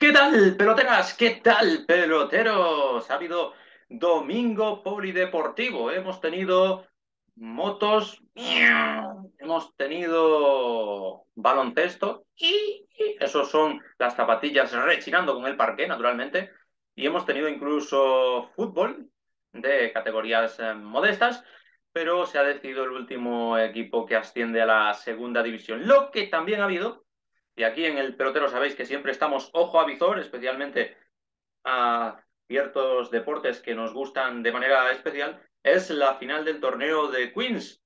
¿Qué tal, peloteras? ¿Qué tal, peloteros? Ha habido domingo polideportivo. Hemos tenido motos, hemos tenido baloncesto y esos son las zapatillas rechinando con el parqué, naturalmente. Y hemos tenido incluso fútbol de categorías modestas, pero se ha decidido el último equipo que asciende a la segunda división. Lo que también ha habido, y aquí en el pelotero sabéis que siempre estamos ojo a visor, especialmente a ciertos deportes que nos gustan de manera especial, es la final del torneo de Queens,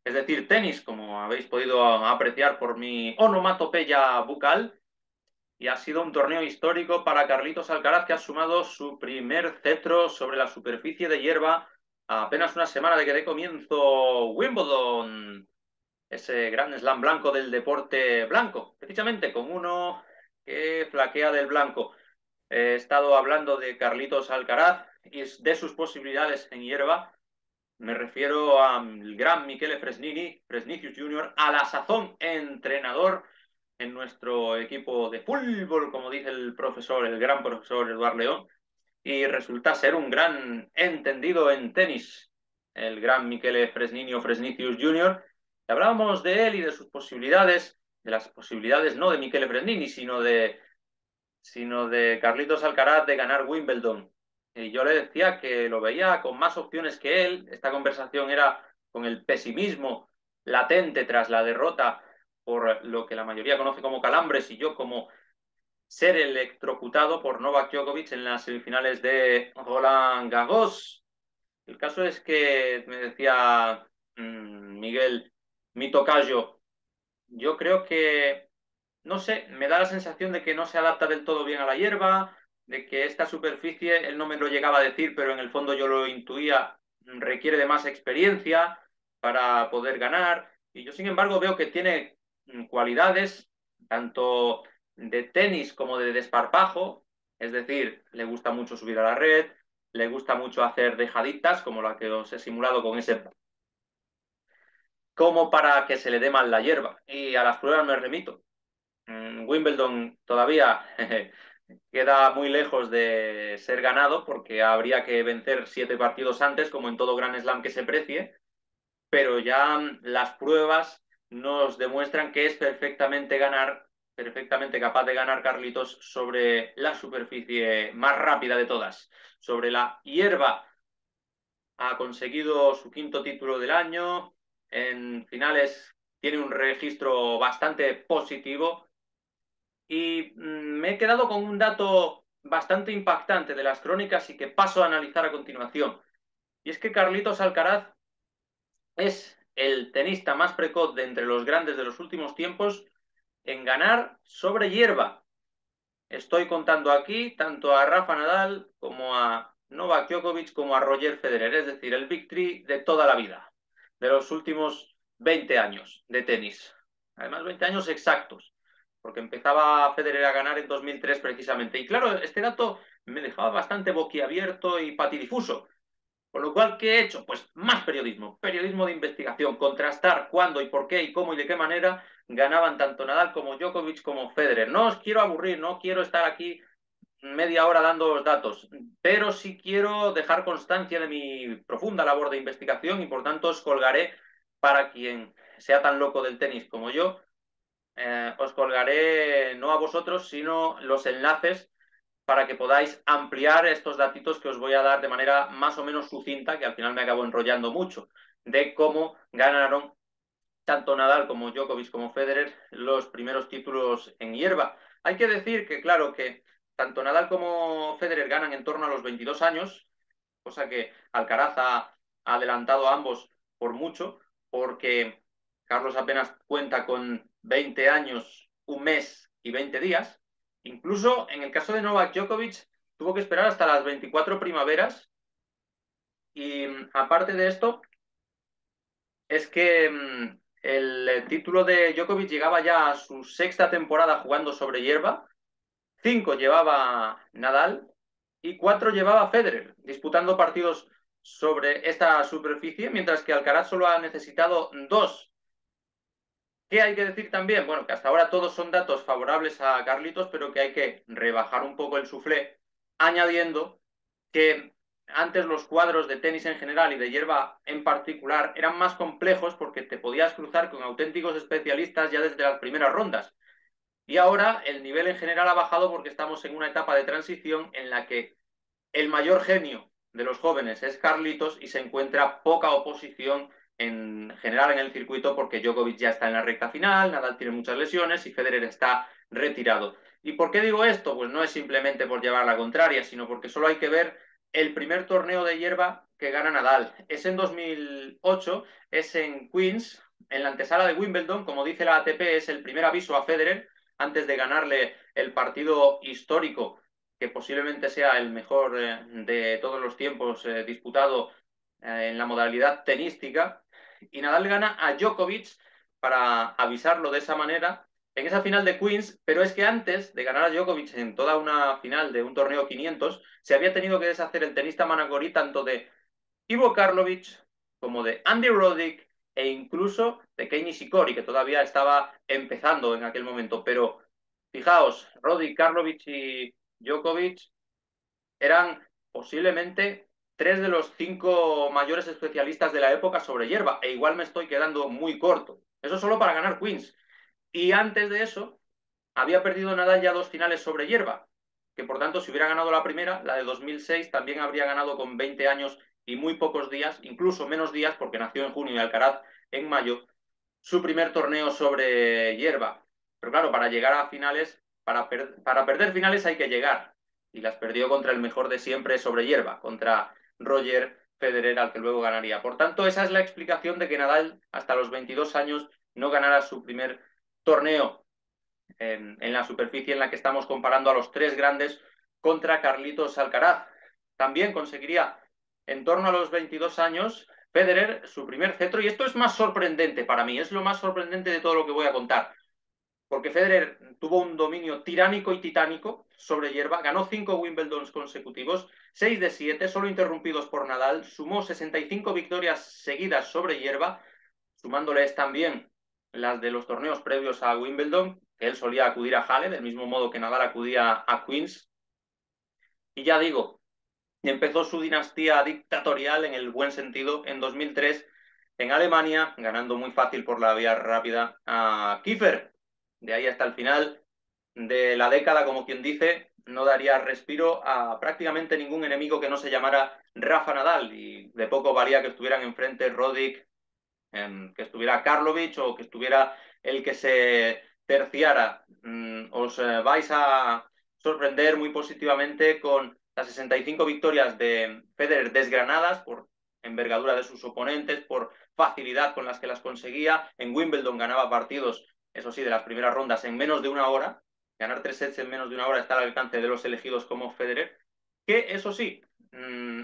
es decir, tenis, como habéis podido apreciar por mi onomatopeya bucal, y ha sido un torneo histórico para Carlitos Alcaraz, que ha sumado su primer cetro sobre la superficie de hierba a apenas una semana de que dé comienzo Wimbledon, ese gran slam blanco del deporte blanco, precisamente con uno que flaquea del blanco. He estado hablando de Carlitos Alcaraz y de sus posibilidades en hierba. Me refiero al gran Michele Fresnicius Jr., a la sazón entrenador en nuestro equipo de fútbol, como dice el profesor, el gran profesor Eduard León, y resulta ser un gran entendido en tenis, el gran Michele Fresnicius Jr. Hablábamos de él y de sus posibilidades, de las posibilidades no de Michele Fresnini, sino de Carlitos Alcaraz de ganar Wimbledon. Y yo le decía que lo veía con más opciones que él. Esta conversación era con el pesimismo latente tras la derrota por lo que la mayoría conoce como calambres y yo como ser electrocutado por Novak Djokovic en las semifinales de Roland Garros. El caso es que me decía Miguel, mi tocayo, yo creo que, no sé, me da la sensación de que no se adapta del todo bien a la hierba, de que esta superficie, él no me lo llegaba a decir, pero en el fondo yo lo intuía, requiere de más experiencia para poder ganar. Y yo, sin embargo, veo que tiene cualidades, tanto de tenis como de desparpajo, es decir, le gusta mucho subir a la red, le gusta mucho hacer dejaditas, como la que os he simulado con ese, como para que se le dé mal la hierba. Y a las pruebas me remito. Wimbledon todavía queda muy lejos de ser ganado porque habría que vencer 7 partidos antes, como en todo Grand Slam que se precie, pero ya las pruebas nos demuestran que es perfectamente capaz de ganar Carlitos sobre la superficie más rápida de todas, sobre la hierba. Ha conseguido su quinto título del año, en finales tiene un registro bastante positivo y me he quedado con un dato bastante impactante de las crónicas y que paso a analizar a continuación. Y es que Carlitos Alcaraz es el tenista más precoz de entre los grandes de los últimos tiempos en ganar sobre hierba. Estoy contando aquí tanto a Rafa Nadal como a Novak Djokovic como a Roger Federer, es decir, el Big Three de toda la vida, de los últimos 20 años de tenis. Además, 20 años exactos, porque empezaba Federer a ganar en 2003 precisamente. Y claro, este dato me dejaba bastante boquiabierto y patidifuso. Con lo cual, ¿qué he hecho? Pues más periodismo, periodismo de investigación, contrastar cuándo y por qué y cómo y de qué manera ganaban tanto Nadal como Djokovic como Federer. No os quiero aburrir, no quiero estar aquí media hora dando los datos, pero sí quiero dejar constancia de mi profunda labor de investigación y por tanto os colgaré, para quien sea tan loco del tenis como yo, os colgaré no a vosotros, sino los enlaces para que podáis ampliar estos datitos que os voy a dar de manera más o menos sucinta, que al final me acabo enrollando mucho, de cómo ganaron tanto Nadal como Djokovic como Federer los primeros títulos en hierba. Hay que decir que, claro, que tanto Nadal como Federer ganan en torno a los 22 años, cosa que Alcaraz ha adelantado a ambos por mucho, porque Carlos apenas cuenta con 20 años, un mes y 20 días. Incluso en el caso de Novak Djokovic, tuvo que esperar hasta las 24 primaveras. Y aparte de esto, es que el título de Djokovic llegaba ya a su sexta temporada jugando sobre hierba, 5 llevaba Nadal y 4 llevaba Federer, disputando partidos sobre esta superficie, mientras que Alcaraz solo ha necesitado 2. ¿Qué hay que decir también? Bueno, que hasta ahora todos son datos favorables a Carlitos, pero que hay que rebajar un poco el suflé, añadiendo que antes los cuadros de tenis en general y de hierba en particular eran más complejos porque te podías cruzar con auténticos especialistas ya desde las primeras rondas. Y ahora el nivel en general ha bajado porque estamos en una etapa de transición en la que el mayor genio de los jóvenes es Carlitos y se encuentra poca oposición en general en el circuito porque Djokovic ya está en la recta final, Nadal tiene muchas lesiones y Federer está retirado. ¿Y por qué digo esto? Pues no es simplemente por llevar la contraria, sino porque solo hay que ver el primer torneo de hierba que gana Nadal. Es en 2008, es en Queens, en la antesala de Wimbledon, como dice la ATP, es el primer aviso a Federer antes de ganarle el partido histórico que posiblemente sea el mejor de todos los tiempos disputado en la modalidad tenística. Y Nadal gana a Djokovic para avisarlo de esa manera en esa final de Queens, pero es que antes de ganar a Djokovic en toda una final de un torneo 500, se había tenido que deshacer el tenista manacorí tanto de Ivo Karlovic como de Andy Roddick e incluso de Kei Nishikori, que todavía estaba empezando en aquel momento. Pero fijaos, Roddick, Karlovic y Djokovic eran posiblemente tres de los cinco mayores especialistas de la época sobre hierba, e igual me estoy quedando muy corto. Eso solo para ganar Queens. Y antes de eso, había perdido Nadal ya dos finales sobre hierba, que por tanto, si hubiera ganado la primera, la de 2006, también habría ganado con 20 años y muy pocos días, incluso menos días, porque nació en junio y Alcaraz en mayo, su primer torneo sobre hierba. Pero claro, para llegar a finales, para perder finales hay que llegar. Y las perdió contra el mejor de siempre sobre hierba, contra Roger Federer, al que luego ganaría. Por tanto, esa es la explicación de que Nadal, hasta los 22 años, no ganara su primer torneo en la superficie en la que estamos comparando a los tres grandes contra Carlitos Alcaraz. También conseguiría en torno a los 22 años Federer su primer cetro, y esto es más sorprendente para mí, es lo más sorprendente de todo lo que voy a contar, porque Federer tuvo un dominio tiránico y titánico sobre hierba, ganó 5 Wimbledons consecutivos, 6 de 7, solo interrumpidos por Nadal, sumó 65 victorias seguidas sobre hierba, sumándoles también las de los torneos previos a Wimbledon, que él solía acudir a Halle, del mismo modo que Nadal acudía a Queens. Y ya digo, empezó su dinastía dictatorial en el buen sentido en 2003 en Alemania, ganando muy fácil por la vía rápida a Kiefer. De ahí hasta el final de la década, como quien dice, no daría respiro a prácticamente ningún enemigo que no se llamara Rafa Nadal, y de poco valía que estuvieran enfrente Roddick, que estuviera Karlovic o que estuviera el que se terciara. Os vais a sorprender muy positivamente con las 65 victorias de Federer desgranadas por envergadura de sus oponentes, por facilidad con las que las conseguía. En Wimbledon ganaba partidos, eso sí, de las primeras rondas en menos de una hora. Ganar 3 sets en menos de una hora está al alcance de los elegidos como Federer, que eso sí,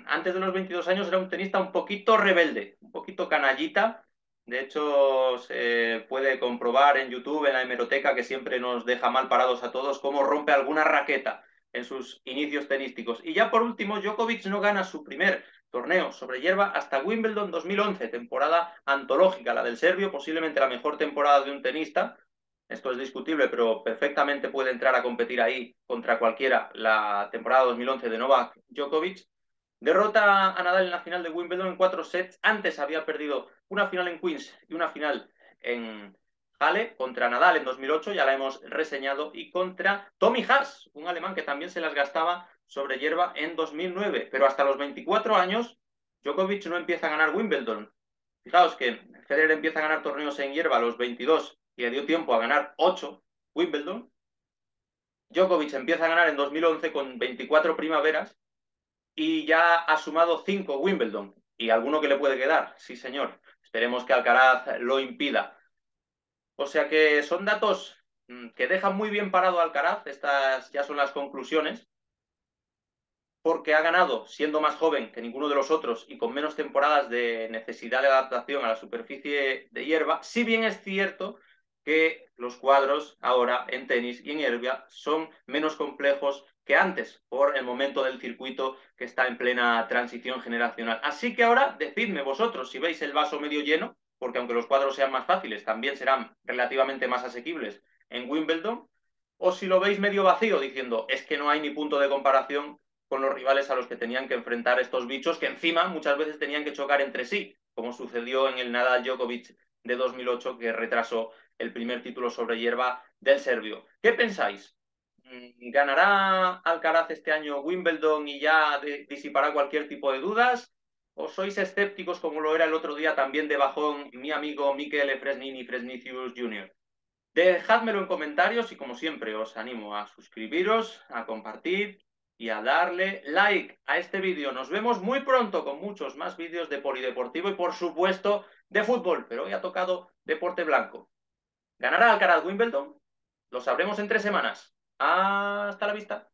antes de los 22 años era un tenista un poquito rebelde, un poquito canallita. De hecho, se puede comprobar en YouTube, en la hemeroteca, que siempre nos deja mal parados a todos, cómo rompe alguna raqueta en sus inicios tenísticos. Y ya por último, Djokovic no gana su primer torneo sobre hierba hasta Wimbledon 2011, temporada antológica, la del serbio, posiblemente la mejor temporada de un tenista. Esto es discutible, pero perfectamente puede entrar a competir ahí contra cualquiera la temporada 2011 de Novak Djokovic. Derrota a Nadal en la final de Wimbledon en 4 sets. Antes había perdido una final en Queens y una final en Halle contra Nadal en 2008, ya la hemos reseñado, y contra Tommy Haas, un alemán que también se las gastaba sobre hierba en 2009. Pero hasta los 24 años, Djokovic no empieza a ganar Wimbledon. Fijaos que Federer empieza a ganar torneos en hierba a los 22 y le dio tiempo a ganar 8 Wimbledon. Djokovic empieza a ganar en 2011 con 24 primaveras y ya ha sumado 5 Wimbledon. Y alguno que le puede quedar, sí señor. Esperemos que Alcaraz lo impida. O sea que son datos que dejan muy bien parado a Alcaraz. Estas ya son las conclusiones, porque ha ganado siendo más joven que ninguno de los otros y con menos temporadas de necesidad de adaptación a la superficie de hierba, si bien es cierto que los cuadros ahora en tenis y en hierba son menos complejos que antes por el momento del circuito que está en plena transición generacional. Así que ahora decidme vosotros si veis el vaso medio lleno porque aunque los cuadros sean más fáciles, también serán relativamente más asequibles en Wimbledon, o si lo veis medio vacío, diciendo, es que no hay ni punto de comparación con los rivales a los que tenían que enfrentar estos bichos, que encima muchas veces tenían que chocar entre sí, como sucedió en el Nadal Djokovic de 2008, que retrasó el primer título sobre hierba del serbio. ¿Qué pensáis? ¿Ganará Alcaraz este año Wimbledon y ya disipará cualquier tipo de dudas? ¿O sois escépticos como lo era el otro día también de bajón mi amigo Michele Fresnini Fresnicius Jr.? Dejádmelo en comentarios y como siempre os animo a suscribiros, a compartir y a darle like a este vídeo. Nos vemos muy pronto con muchos más vídeos de polideportivo y por supuesto de fútbol, pero hoy ha tocado deporte blanco. ¿Ganará Alcaraz Wimbledon? Lo sabremos en 3 semanas. Hasta la vista.